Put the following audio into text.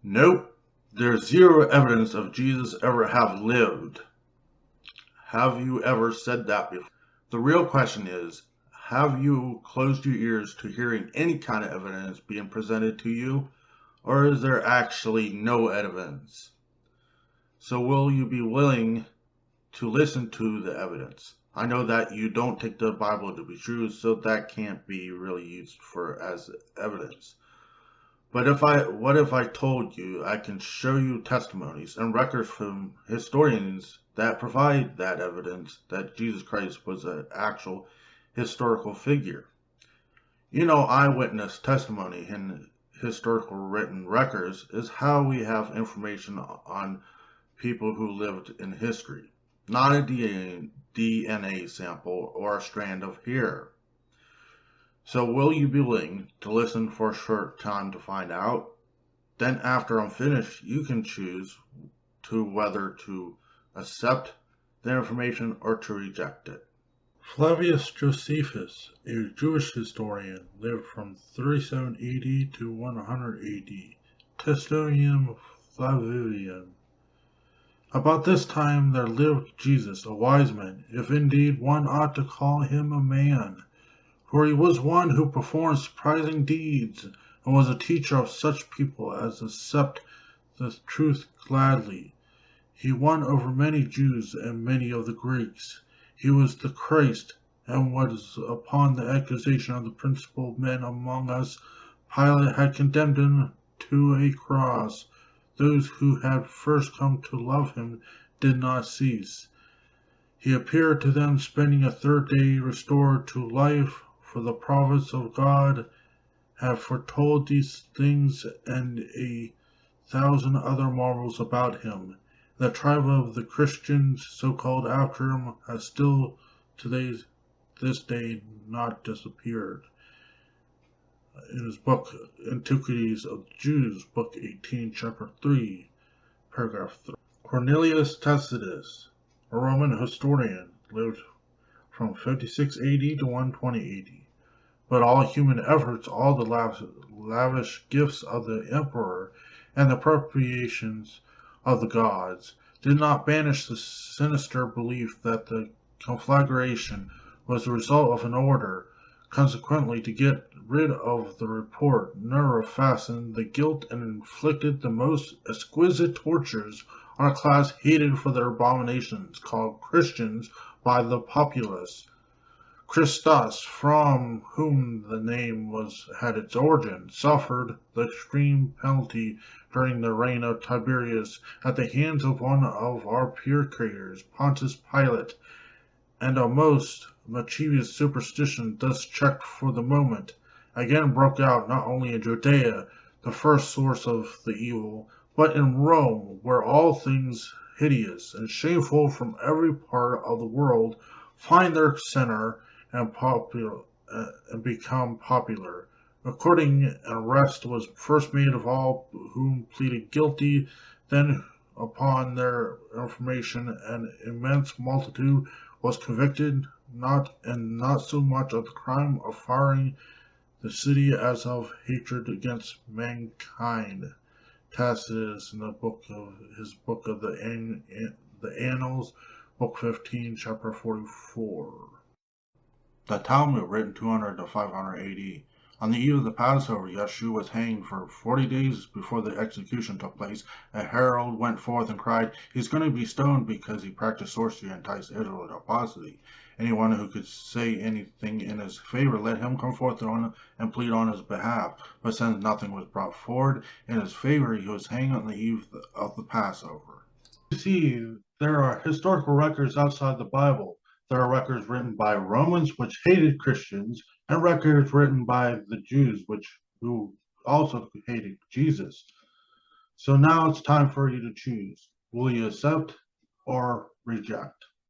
Nope. There's zero evidence of Jesus ever have lived. Have you ever said that before? The real question is, have you closed your ears to hearing any kind of evidence being presented to you, or is there actually no evidence? So will you be willing to listen to the evidence? I know that you don't take the Bible to be true, so that can't be really used for as evidence. But what if I told you I can show you testimonies and records from historians that provide that evidence that Jesus Christ was an actual historical figure? Eyewitness testimony in historical written records is how we have information on people who lived in history, not a DNA sample or a strand of hair. So will you be willing to listen for a short time to find out? Then after I'm finished, you can choose to whether to accept the information or to reject it. Flavius Josephus, a Jewish historian, lived from 37 AD to 100 AD. Testimonium Flavianum. About this time there lived Jesus, a wise man, if indeed one ought to call him a man, for he was one who performed surprising deeds, and was a teacher of such people as accept the truth gladly. He won over many Jews and many of the Greeks. He was the Christ, and was upon the accusation of the principal men among us. Pilate had condemned him to a cross. Those who had first come to love him did not cease. He appeared to them, spending a third day restored to life, for the prophets of God have foretold these things and 1,000 other marvels about him. The tribe of the Christians, so called after him, has still to this day not disappeared. In his book Antiquities of the Jews, Book 18, Chapter 3, Paragraph 3. Cornelius Tacitus, a Roman historian, lived from 56 AD to 120 AD. But all human efforts, all the lavish gifts of the emperor, and the appropriations of the gods, did not banish the sinister belief that the conflagration was the result of an order. Consequently, to get rid of the report, Nero fastened the guilt and inflicted the most exquisite tortures on a class hated for their abominations, called Christians by the populace. Christus, from whom the name had its origin, suffered the extreme penalty during the reign of Tiberius at the hands of one of our procurators, Pontius Pilate, and a most mischievous superstition, thus checked for the moment, again broke out not only in Judea, the first source of the evil, but in Rome, where all things hideous and shameful from every part of the world find their center and become popular. According, an arrest was first made of all whom pleaded guilty, then upon their information an immense multitude was convicted, not so much of the crime of firing the city as of hatred against mankind. Tacitus, in his book of the Annals, Book 15, Chapter 44. The Talmud, written 200 to 500 AD. On the eve of the Passover, Yeshua was hanged for 40 days before the execution took place. A herald went forth and cried, "He's going to be stoned because he practiced sorcery and enticed Israel to apostasy. Anyone who could say anything in his favor, let him come forth and plead on his behalf." But since nothing was brought forward in his favor, he was hanged on the eve of the Passover. You see, there are historical records outside the Bible. There are records written by Romans, which hated Christians, and records written by the Jews, who also hated Jesus. So now it's time for you to choose. Will you accept or reject?